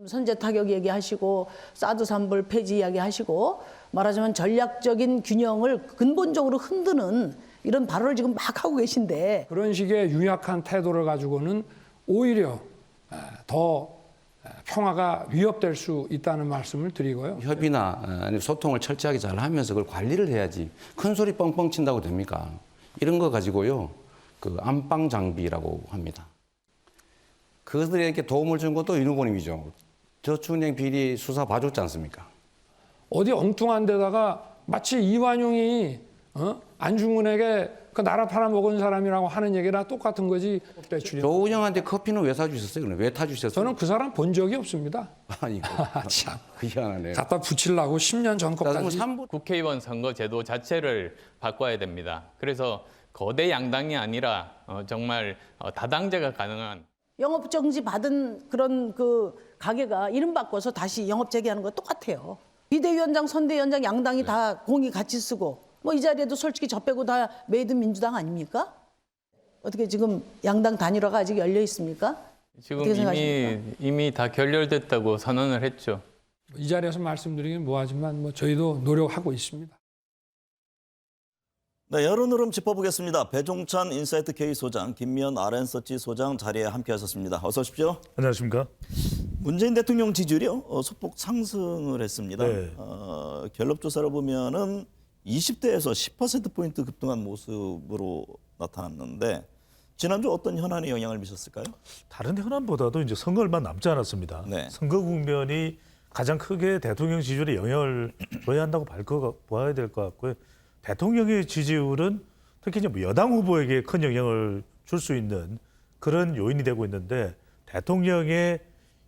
선제 타격 얘기하시고 사드 산불 폐지 이야기하시고 말하자면 전략적인 균형을 근본적으로 흔드는 이런 발언을 지금 막 하고 계신데 그런 식의 유약한 태도를 가지고는 오히려 더 평화가 위협될 수 있다는 말씀을 드리고요. 협의나 소통을 철저하게 잘 하면서 그걸 관리를 해야지 큰 소리 뻥뻥 친다고 됩니까? 이런 거 가지고요. 그 안방 장비라고 합니다. 그들에게 도움을 준 것도 윤 후보님이죠. 저축은행 비리 수사 봐줬지 않습니까? 어디 엉뚱한 데다가 마치 이완용이 안중근에게 그 나라 팔아먹은 사람이라고 하는 얘기랑 똑같은 거지. 조은영한테 커피는 왜 사주셨어요? 그럼 왜 타주셨어요? 저는 그 사람 본 적이 없습니다. 아니, 참. 희한하네요. 갖다 붙이려고 10년 전 것까지. 국회의원 선거제도 자체를 바꿔야 됩니다. 그래서 거대 양당이 아니라 정말 다당제가 가능한 영업 정지 받은 그런 그 가게가 이름 바꿔서 다시 영업 재개하는 거 똑같아요. 비대위원장, 선대위원장 양당이 다 공이 같이 쓰고 뭐 이 자리에도 솔직히 저 빼고 다 메이드 민주당 아닙니까? 어떻게 지금 양당 단일화가 아직 열려 있습니까? 지금 이미 다 결렬됐다고 선언을 했죠. 이 자리에서 말씀드리긴 뭐하지만 뭐 저희도 노력하고 있습니다. 네, 여론 흐름 짚어보겠습니다. 배종찬 인사이트 K 소장, 김미연 RN서치 소장 자리에 함께하셨습니다. 어서 오십시오. 안녕하십니까? 문재인 대통령 지지율이요 소폭 상승을 했습니다. 네. 갤럽 조사를 보면은 20대에서 10%포인트 급등한 모습으로 나타났는데 지난주 어떤 현안에 영향을 미쳤을까요? 다른 현안보다도 이제 선거 얼마 남지 않았습니다. 네. 선거 국면이 가장 크게 대통령 지지율에 영향을 줘야 한다고 봐야 될 것 같고요. 대통령의 지지율은 특히 이제 여당 후보에게 큰 영향을 줄 수 있는 그런 요인이 되고 있는데 대통령의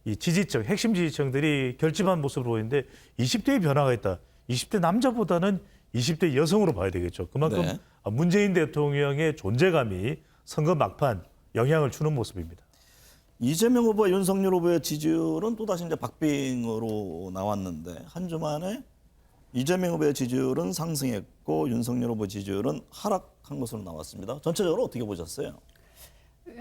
이 지지층, 핵심 지지층들이 결집한 모습을 보이는데 20대의 변화가 있다. 20대 남자보다는 20대 여성으로 봐야 되겠죠. 그만큼 네. 문재인 대통령의 존재감이 선거 막판 영향을 주는 모습입니다. 이재명 후보와 윤석열 후보의 지지율은 또다시 이제 박빙으로 나왔는데 한 주 만에 이재명 후보의 지지율은 상승했고 윤석열 후보 지지율은 하락한 것으로 나왔습니다. 전체적으로 어떻게 보셨어요?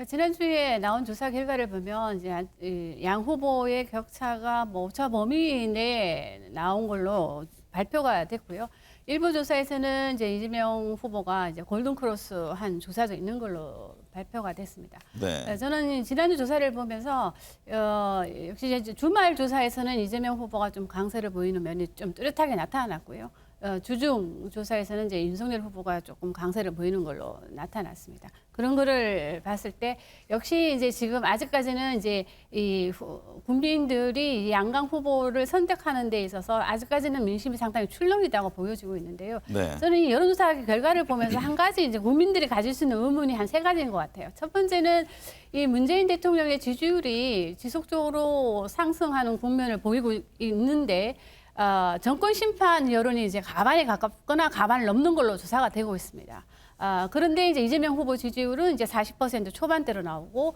지난주에 나온 조사 결과를 보면 이제 양 후보의 격차가 뭐 오차 범위 내에 나온 걸로 발표가 됐고요. 일부 조사에서는 이제 이재명 후보가 이제 골든크로스 한 조사도 있는 걸로 발표가 됐습니다. 네. 저는 지난주 조사를 보면서 역시 이제 주말 조사에서는 이재명 후보가 좀 강세를 보이는 면이 좀 뚜렷하게 나타났고요. 주중 조사에서는 이제 윤석열 후보가 조금 강세를 보이는 걸로 나타났습니다. 그런 거를 봤을 때 역시 이제 지금 아직까지는 이제 이 국민들이 양강 후보를 선택하는 데 있어서 아직까지는 민심이 상당히 출렁이다고 보여지고 있는데요. 네. 저는 이 여론조사 결과를 보면서 한 가지 이제 국민들이 가질 수 있는 의문이 한 세 가지인 것 같아요. 첫 번째는 이 문재인 대통령의 지지율이 지속적으로 상승하는 국면을 보이고 있는데 정권 심판 여론이 이제 가반에 가깝거나 가반을 넘는 걸로 조사가 되고 있습니다. 그런데 이제 이재명 후보 지지율은 이제 40% 초반대로 나오고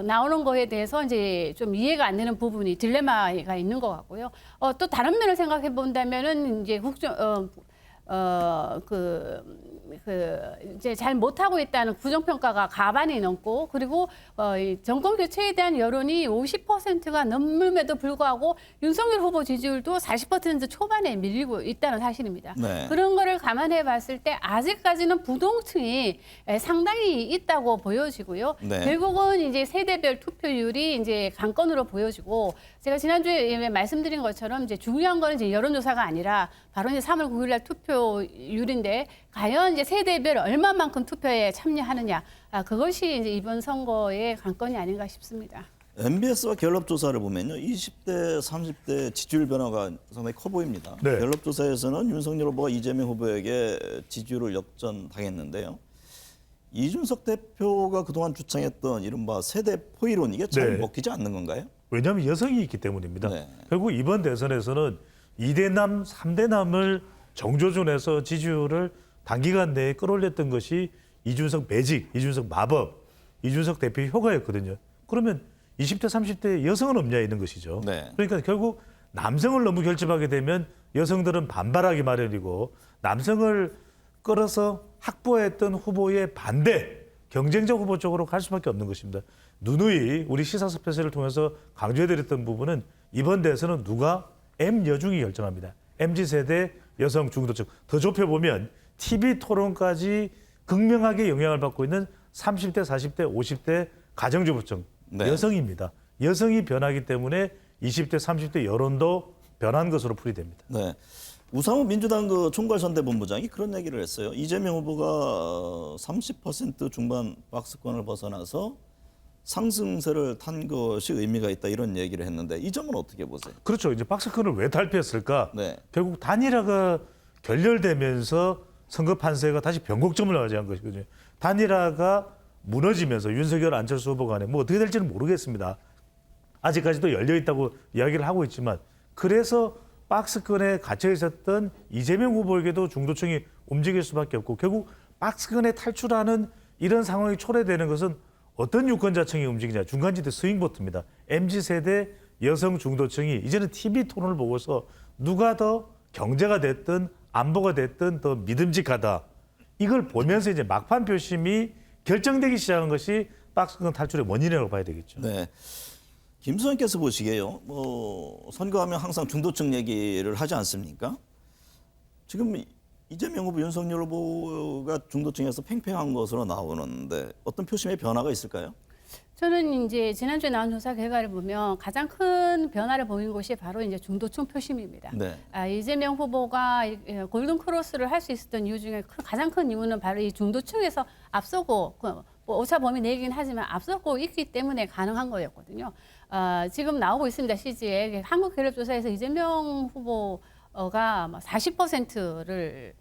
나오는 거에 대해서 이제 좀 이해가 안 되는 부분이 딜레마가 있는 것 같고요. 또 다른 면을 생각해 본다면은 이제 이제 잘 못하고 있다는 부정평가가 가반이 넘고 그리고 이 정권 교체에 대한 여론이 50%가 넘음에도 불구하고 윤석열 후보 지지율도 40% 초반에 밀리고 있다는 사실입니다. 네. 그런 거를 감안해 봤을 때 아직까지는 부동층이 상당히 있다고 보여지고요. 네. 결국은 이제 세대별 투표율이 이제 관건으로 보여지고 제가 지난주에 말씀드린 것처럼 이제 중요한 거는 이제 여론조사가 아니라 바로 이제 3월 9일 날 투표율인데 과연 이제 세대별 얼마만큼 투표에 참여하느냐 그것이 이제 이번 선거의 관건이 아닌가 싶습니다. MBS와 갤럽 조사를 보면요. 20대, 30대 지지율 변화가 상당히 커 보입니다. 네. 갤럽 조사에서는 윤석열 후보가 이재명 후보에게 지지율을 역전당했는데요. 이준석 대표가 그동안 주창했던 이른바 세대 포이론 이게 잘 네. 먹히지 않는 건가요? 왜냐하면 여성이 있기 때문입니다. 네. 결국 이번 대선에서는 2대남, 3대남을 정조준해서 지지율을 단기간 내에 끌어올렸던 것이 이준석 매직, 이준석 마법, 이준석 대표의 효과였거든요. 그러면 20대, 30대 여성은 없냐 있는 것이죠. 네. 그러니까 결국 남성을 너무 결집하게 되면 여성들은 반발하기 마련이고 남성을 끌어서 확보했던 후보의 반대, 경쟁적 후보 쪽으로 갈 수밖에 없는 것입니다. 누누이 우리 시사스페셜을 통해서 강조해드렸던 부분은 이번 대선은 누가 M 여중이 결정합니다. MZ세대 여성 중도층. 더 좁혀보면 TV 토론까지 극명하게 영향을 받고 있는 30대, 40대, 50대 가정주부층 네. 여성입니다. 여성이 변하기 때문에 20대, 30대 여론도 변한 것으로 풀이됩니다. 네. 우상호 민주당 그 총괄선대본부장이 그런 얘기를 했어요. 이재명 후보가 30% 중반 박스권을 벗어나서 상승세를 탄 것이 의미가 있다 이런 얘기를 했는데 이 점은 어떻게 보세요? 그렇죠. 이제 박스권을 왜 탈피했을까? 네. 결국 단일화가 결렬되면서 선거 판세가 다시 변곡점을 맞이한 것이거든요. 단일화가 무너지면서 윤석열, 안철수 후보 간에 뭐 어떻게 될지는 모르겠습니다. 아직까지도 열려 있다고 이야기를 하고 있지만 그래서 박스권에 갇혀 있었던 이재명 후보에게도 중도층이 움직일 수밖에 없고 결국 박스권에 탈출하는 이런 상황이 초래되는 것은 어떤 유권자층이 움직이냐. 중간지대 스윙보트입니다. MZ세대 여성 중도층이 이제는 TV 토론을 보고서 누가 더 경제가 됐든 안보가 됐든 더 믿음직하다. 이걸 보면서 이제 막판 표심이 결정되기 시작한 것이 박스권 탈출의 원인이라고 봐야 되겠죠. 네. 김수현께서 보시기에요. 선거하면 항상 중도층 얘기를 하지 않습니까? 지금 이재명 후보, 윤석열 후보가 중도층에서 팽팽한 것으로 나오는데 어떤 표심의 변화가 있을까요? 저는 이제 지난주에 나온 조사 결과를 보면 가장 큰 변화를 보인 곳이 바로 이제 중도층 표심입니다. 네. 이재명 후보가 골든 크로스를 할 수 있었던 이유 중에 가장 큰 이유는 바로 이 중도층에서 앞서고 뭐 오차 범위 내긴 하지만 앞서고 있기 때문에 가능한 거였거든요. 지금 나오고 있습니다. CG에 한국갤럽조사에서 이재명 후보가 40%를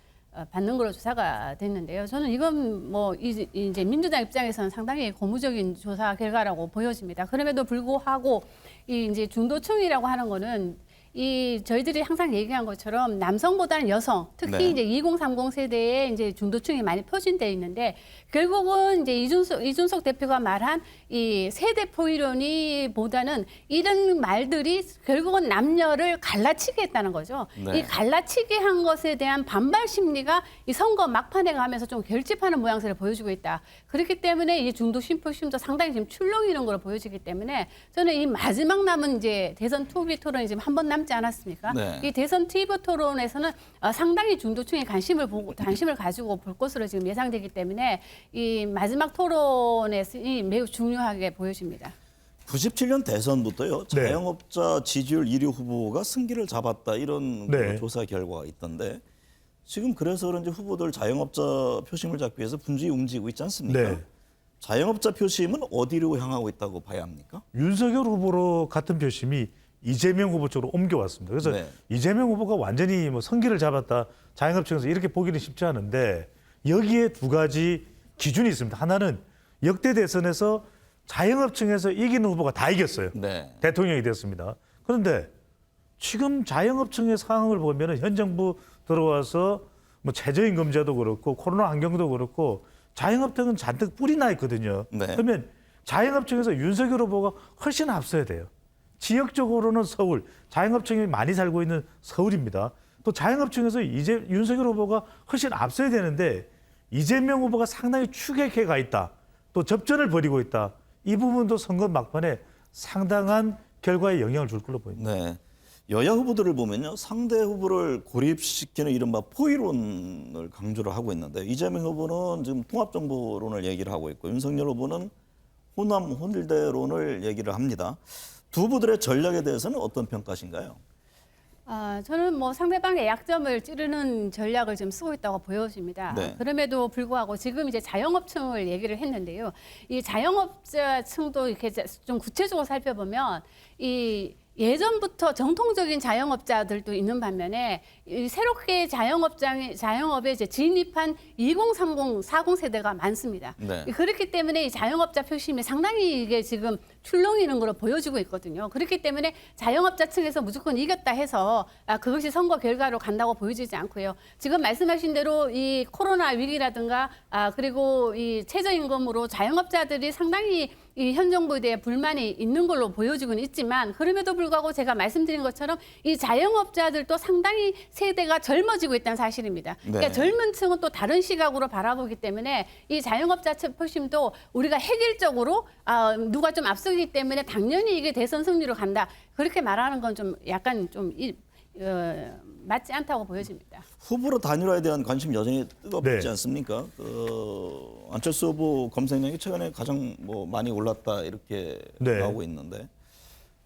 받는 걸로 조사가 됐는데요. 저는 이건 뭐 이제 민주당 입장에서는 상당히 고무적인 조사 결과라고 보여집니다. 그럼에도 불구하고 이 이제 중도층이라고 하는 거는 이 저희들이 항상 얘기한 것처럼 남성보다는 여성, 특히 네. 이제 2030 세대에 이제 중도층이 많이 표준되어 있는데 결국은 이제 이준석 대표가 말한 이 세대 포이론이보다는 이런 말들이 결국은 남녀를 갈라치게 했다는 거죠. 네. 이 갈라치게 한 것에 대한 반발 심리가 이 선거 막판에 가면서 좀 결집하는 모양새를 보여주고 있다. 그렇기 때문에 이 중도층 표심도 상당히 지금 출렁이는 걸로 보여지기 때문에 저는 이 마지막 남은 이제 대선 TV 토론이 지금 한 번 남지 않았습니까? 네. 이 대선 TV 토론에서는 상당히 중도층이 관심을 가지고 볼 것으로 지금 예상되기 때문에 이 마지막 토론에서 매우 중요하게 보여집니다. 97년 대선부터요. 네. 자영업자 지지율 1위 후보가 승기를 잡았다 이런 네. 그 조사 결과가 있던데 지금 그래서 그런지 후보들 자영업자 표심을 잡기 위해서 분주히 움직이고 있지 않습니까? 네. 자영업자 표심은 어디로 향하고 있다고 봐야 합니까? 윤석열 후보로 같은 표심이 이재명 후보 쪽으로 옮겨왔습니다. 그래서 네. 이재명 후보가 완전히 뭐 성기를 잡았다. 자영업층에서 이렇게 보기는 쉽지 않은데 여기에 두 가지 기준이 있습니다. 하나는 역대 대선에서 자영업층에서 이기는 후보가 다 이겼어요. 네. 대통령이 됐습니다. 그런데 지금 자영업층의 상황을 보면 현 정부 들어와서 뭐 최저임금제도 그렇고 코로나 환경도 그렇고 자영업층은 잔뜩 뿔이 나 있거든요. 네. 그러면 자영업층에서 윤석열 후보가 훨씬 앞서야 돼요. 지역적으로는 서울, 자영업층이 많이 살고 있는 서울입니다. 또 자영업층에서 이제 윤석열 후보가 훨씬 앞서야 되는데 이재명 후보가 상당히 추격해 가 있다. 또 접전을 벌이고 있다. 이 부분도 선거 막판에 상당한 결과에 영향을 줄 걸로 보입니다. 네. 여야 후보들을 보면요. 상대 후보를 고립시키는 이른바 포이론을 강조를 하고 있는데 이재명 후보는 지금 통합정보론을 얘기를 하고 있고 윤석열 후보는 호남 혼일대론을 얘기를 합니다. 두 후보들의 전략에 대해서는 어떤 평가신가요? 저는 뭐 상대방의 약점을 찌르는 전략을 지금 쓰고 있다고 보여집니다. 네. 그럼에도 불구하고 지금 이제 자영업층을 얘기를 했는데요. 이 자영업자층도 이렇게 좀 구체적으로 살펴보면 이 예전부터 정통적인 자영업자들도 있는 반면에 이 새롭게 자영업에 이제 진입한 2030, 40 세대가 많습니다. 네. 그렇기 때문에 이 자영업자 표심이 상당히 이게 지금 출렁이는 걸로 보여지고 있거든요. 그렇기 때문에 자영업자층에서 무조건 이겼다 해서 그것이 선거 결과로 간다고 보여지지 않고요. 지금 말씀하신 대로 이 코로나 위기라든가 그리고 이 최저임금으로 자영업자들이 상당히 이 현 정부에 대해 불만이 있는 걸로 보여지고는 있지만 그럼에도 불구하고 제가 말씀드린 것처럼 이 자영업자들도 상당히 세대가 젊어지고 있다는 사실입니다. 네. 그러니까 젊은 층은 또 다른 시각으로 바라보기 때문에 이 자영업자 표심도 우리가 획일적으로 누가 좀 앞서기 빠지기 때문에 당연히 이게 대선 승리로 간다. 그렇게 말하는 건 좀 약간 좀 맞지 않다고 보여집니다. 후보로 단일화에 대한 관심 여전히 뜨겁지 네. 않습니까? 안철수 후보 검색량이 최근에 가장 많이 올랐다 이렇게 네. 나오고 있는데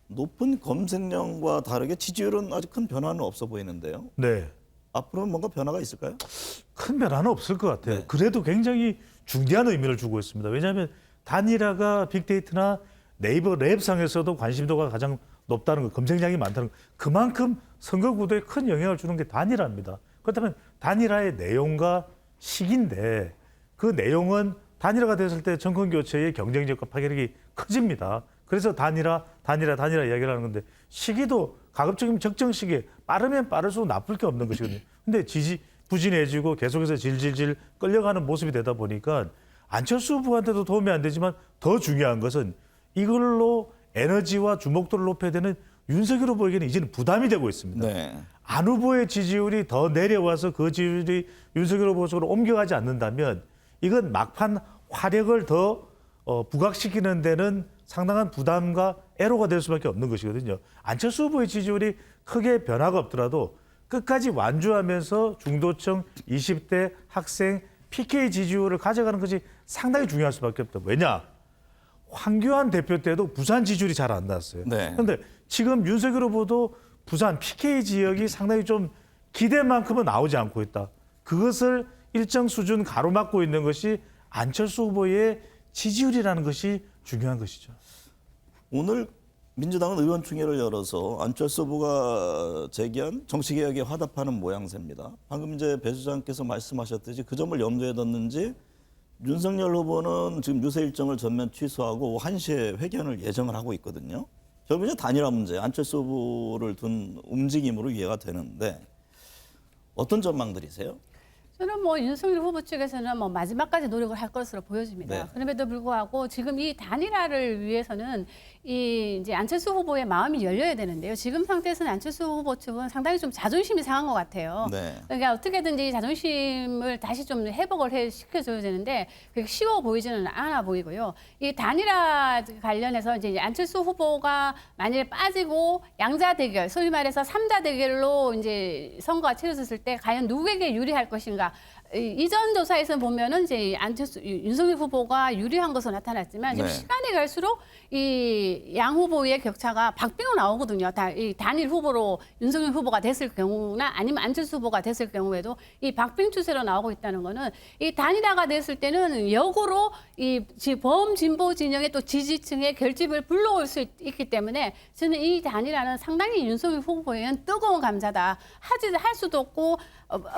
높은 검색량과 다르게 지지율은 아직 큰 변화는 없어 보이는데요. 네. 앞으로는 뭔가 변화가 있을까요? 큰 변화는 없을 것 같아요. 네. 그래도 굉장히 중대한 의미를 주고 있습니다. 왜냐하면 단일화가 빅데이터나 네이버 랩상에서도 관심도가 가장 높다는 거, 검색량이 많다는 거, 그만큼 선거 구도에 큰 영향을 주는 게 단일화입니다. 그렇다면 단일화의 내용과 시기인데 그 내용은 단일화가 됐을 때 정권 교체의 경쟁력과 파괴력이 커집니다. 그래서 단일화 이야기를 하는 건데 시기도 가급적이면 적정 시기에 빠르면 빠를수록 나쁠 게 없는 것이거든요. 근데 부진해지고 계속해서 질질질 끌려가는 모습이 되다 보니까 안철수 후보한테도 도움이 안 되지만 더 중요한 것은 이걸로 에너지와 주목도를 높여야 되는 윤석열 후보에게는 이제는 부담이 되고 있습니다. 네. 안 후보의 지지율이 더 내려와서 그 지지율이 윤석열 후보 쪽으로 옮겨가지 않는다면 이건 막판 화력을 더 부각시키는 데는 상당한 부담과 애로가 될 수밖에 없는 것이거든요. 안철수 후보의 지지율이 크게 변화가 없더라도 끝까지 완주하면서 중도층, 20대 학생, PK 지지율을 가져가는 것이 상당히 중요할 수밖에 없다. 왜냐? 황교안 대표 때도 부산 지지율이 잘 안 나왔어요. 네. 그런데 지금 윤석열 후보도 부산 PK 지역이 상당히 좀 기대만큼은 나오지 않고 있다. 그것을 일정 수준 가로막고 있는 것이 안철수 후보의 지지율이라는 것이 중요한 것이죠. 오늘 민주당은 의원총회를 열어서 안철수 후보가 제기한 정치개혁에 화답하는 모양새입니다. 방금 이제 배 수장께서 말씀하셨듯이 그 점을 염두에 뒀는지 윤석열 후보는 지금 유세 일정을 전면 취소하고 오후 1시에 회견을 예정을 하고 있거든요. 결국 이제 단일화 문제, 안철수 후보를 둔 움직임으로 이해가 되는데 어떤 전망들이세요? 저는 윤석열 후보 측에서는 마지막까지 노력을 할 것으로 보여집니다. 네. 그럼에도 불구하고 지금 이 단일화를 위해서는 이제 안철수 후보의 마음이 열려야 되는데요. 지금 상태에서는 안철수 후보 측은 상당히 좀 자존심이 상한 것 같아요. 네. 그러니까 어떻게든지 자존심을 다시 좀 회복을 시켜줘야 되는데 그게 쉬워 보이지는 않아 보이고요. 이 단일화 관련해서 이제 안철수 후보가 만약에 빠지고 양자 대결, 소위 말해서 3자 대결로 이제 선거가 치러졌을 때 과연 누구에게 유리할 것인가? 이전 조사에서 보면은 이제 윤석열 후보가 유리한 것으로 나타났지만 지금 네. 시간이 갈수록 이 양 후보의 격차가 박빙으로 나오거든요. 이 단일 후보로 윤석열 후보가 됐을 경우나 아니면 안철수 후보가 됐을 경우에도 이 박빙 추세로 나오고 있다는 거는 이 단일화가 됐을 때는 역으로 이 범진보 진영의 또 지지층의 결집을 불러올 수 있기 때문에 저는 이 단일화는 상당히 윤석열 후보에는 뜨거운 감자다. 할 수도 없고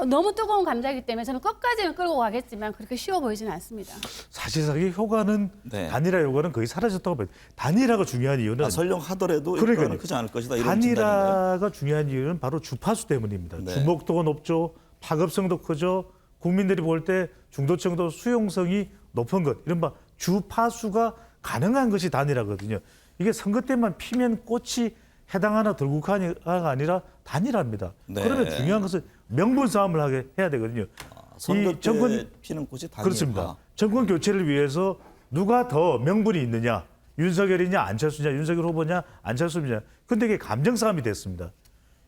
너무 뜨거운 감자이기 때문에 저는 끝까지는 끌고 가겠지만 그렇게 쉬워 보이지는 않습니다. 사실상 이 효과는 네. 단일화 효과는 거의 사라졌다고 봐요. 단일화가 중요한 이유는 설령 하더라도 그러니까요. 효과는 크지 않을 것이다. 이런 진단인가요? 단일화가 중요한 이유는 바로 주파수 때문입니다. 네. 주목도가 높죠. 파급성도 크죠. 국민들이 볼 때 중도층도 수용성이 높은 것. 이른바 주파수가 가능한 것이 단일화거든요. 이게 선거 때만 피면 꽃이 해당하나 들국화가 아니라 단일화입니다. 네. 그러면 중요한 것은 명분 싸움을 하게 해야 되거든요. 선거 이 때 정권- 피는 꽃이 단일화. 그렇습니다. 정권 교체를 위해서 누가 더 명분이 있느냐, 윤석열이냐, 안철수냐, 윤석열 후보냐, 안철수냐. 근데 이게 감정 싸움이 됐습니다.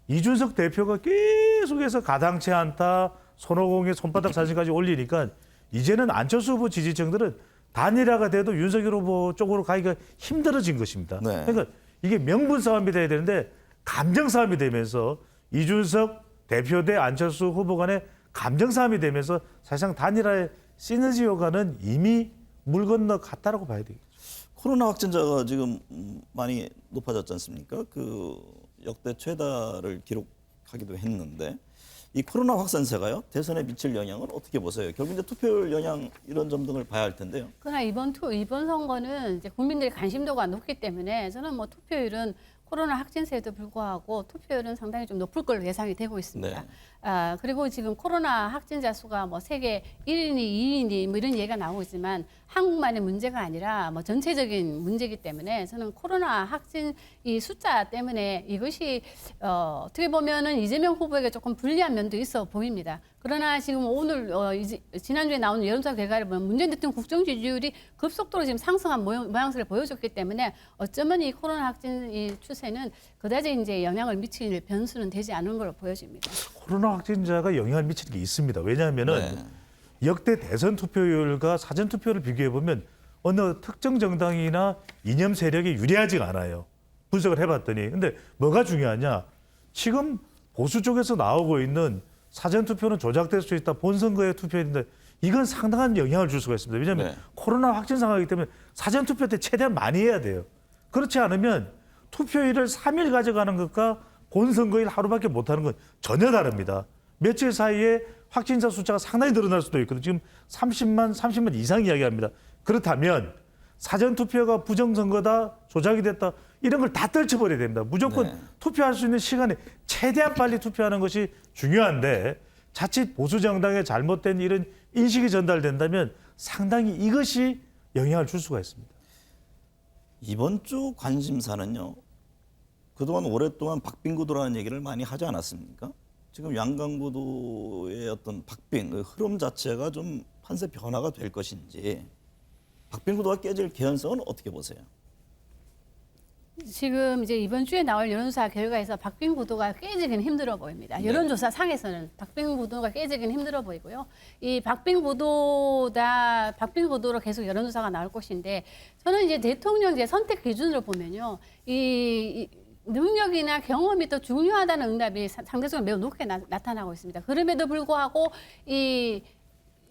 이준석 대표가 계속해서 가당치 않다, 손오공의 손바닥 사진까지 올리니까 이제는 안철수 후보 지지층들은 단일화가 돼도 윤석열 후보 쪽으로 가기가 힘들어진 것입니다. 네. 그러니까 이게 명분 싸움이 돼야 되는데 감정 싸움이 되면서 이준석 대표 대 안철수 후보 간의 감정 싸움이 되면서 사실상 단일화의 시너지 효과는 이미 물 건너 갔다라고 봐야 되겠죠. 코로나 확진자가 지금 많이 높아졌지 않습니까? 역대 최다를 기록하기도 했는데 이 코로나 확산세가요 대선에 미칠 영향은 어떻게 보세요? 결국 이제 투표율 영향 이런 점 등을 봐야 할 텐데요. 그러나 이번 선거는 이제 국민들의 관심도가 높기 때문에 저는 투표율은 코로나 확진세에도 불구하고 투표율은 상당히 좀 높을 걸로 예상이 되고 있습니다. 네. 그리고 지금 코로나 확진자 수가 세계 1위니 2위니 이런 얘기가 나오고 있지만 한국만의 문제가 아니라 전체적인 문제이기 때문에 저는 코로나 확진 이 숫자 때문에 이것이 어떻게 보면은 이재명 후보에게 조금 불리한 면도 있어 보입니다. 그러나 지금 오늘 지난주에 나온 여론조사 결과를 보면 문재인 대통령 국정 지지율이 급속도로 지금 상승한 모양새를 보여줬기 때문에 어쩌면 이 코로나 확진 이 추세는 그다지 이제 영향을 미칠 변수는 되지 않은 걸로 보여집니다. 코로나 확진자가 영향을 미치는 게 있습니다. 왜냐하면은 역대 대선 투표율과 사전 투표를 비교해 보면 어느 특정 정당이나 이념 세력이 유리하지가 않아요. 분석을 해봤더니. 근데 뭐가 중요하냐? 지금 보수 쪽에서 나오고 있는 사전 투표는 조작될 수 있다. 본선거에 투표했는데 이건 상당한 영향을 줄 수가 있습니다. 왜냐하면 코로나 확진 상황이기 때문에 사전 투표 때 최대한 많이 해야 돼요. 그렇지 않으면 투표일을 3일 가져가는 것과 본선거일 하루밖에 못하는 건 전혀 다릅니다. 며칠 사이에 확진자 숫자가 상당히 늘어날 수도 있거든요. 지금 30만 이상 이야기합니다. 그렇다면 사전 투표가 부정선거다, 조작이 됐다 이런 걸 다 떨쳐버려야 됩니다. 무조건 투표할 수 있는 시간에 최대한 빨리 투표하는 것이 중요한데 자칫 보수 정당의 잘못된 이런 인식이 전달된다면 상당히 이것이 영향을 줄 수가 있습니다. 이번 주 관심사는요. 그동안 오랫동안 박빙구도라는 얘기를 많이 하지 않았습니까? 지금 양강구도의 어떤 박빙, 그 흐름 자체가 좀 판세 변화가 될 것인지 박빙구도가 깨질 개연성은 어떻게 보세요? 지금 이제 이번 주에 나올 여론조사 결과에서 박빙 구도가 깨지기는 힘들어 보입니다. 여론조사 상에서는 박빙 구도가 깨지기는 힘들어 보이고요. 이 박빙 구도로 계속 여론조사가 나올 것인데 저는 이제 대통령 이제 선택 기준으로 보면요, 이 능력이나 경험이 더 중요하다는 응답이 상대적으로 매우 높게 나타나고 있습니다. 그럼에도 불구하고 이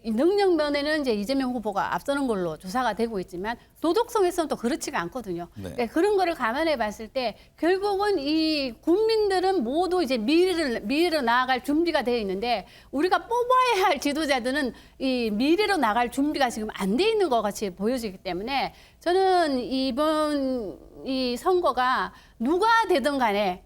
능력 면에는 이제 이재명 후보가 앞서는 걸로 조사가 되고 있지만 도덕성에서는 또 그렇지가 않거든요. 그러니까 그런 거를 감안해 봤을 때 결국은 이 국민들은 모두 이제 미래로 나아갈 준비가 되어 있는데 우리가 뽑아야 할 지도자들은 이 미래로 나갈 준비가 지금 안 돼 있는 것 같이 보여지기 때문에 저는 이번 이 선거가 누가 되든 간에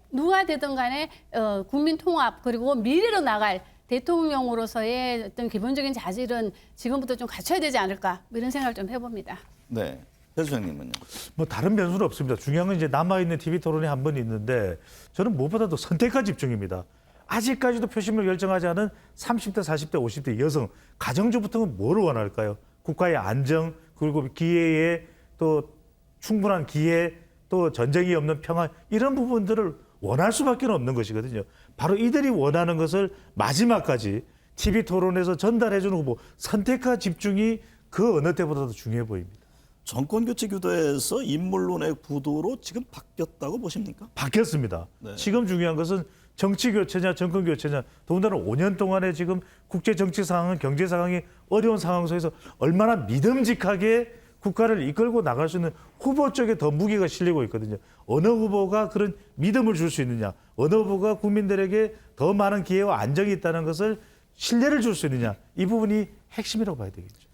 국민 통합 그리고 미래로 나갈 대통령으로서의 어떤 기본적인 자질은 지금부터 좀 갖춰야 되지 않을까 이런 생각을 좀 해봅니다. 네, 배 소장님은요? 뭐 다른 변수는 없습니다. 중요한 건 이제 남아있는 TV 토론이 한 번 있는데 저는 무엇보다도 선택과 집중입니다. 아직까지도 표심을 결정하지 않은 30대, 40대, 50대 여성, 가정주부터는 뭘 원할까요? 국가의 안정, 그리고 기회에 또 충분한 기회, 또 전쟁이 없는 평화 이런 부분들을 원할 수밖에 없는 것이거든요. 바로 이들이 원하는 것을 마지막까지 TV 토론에서 전달해주는 후보 선택과 집중이 그 어느 때보다도 중요해 보입니다. 정권 교체 구도에서 인물론의 구도로 지금 바뀌었다고 보십니까? 바뀌었습니다. 지금 중요한 것은 정치 교체냐 정권 교체냐 더군다나 5년 동안에 지금 국제 정치 상황은 경제 상황이 어려운 상황 속에서 얼마나 믿음직하게 국가를 이끌고 나갈 수 있는 후보 쪽에 더 무게가 실리고 있거든요. 어느 후보가 그런 믿음을 줄 수 있느냐, 어느 후보가 국민들에게 더 많은 기회와 안정이 있다는 것을 신뢰를 줄 수 있느냐, 이 부분이 핵심이라고 봐야 되겠죠.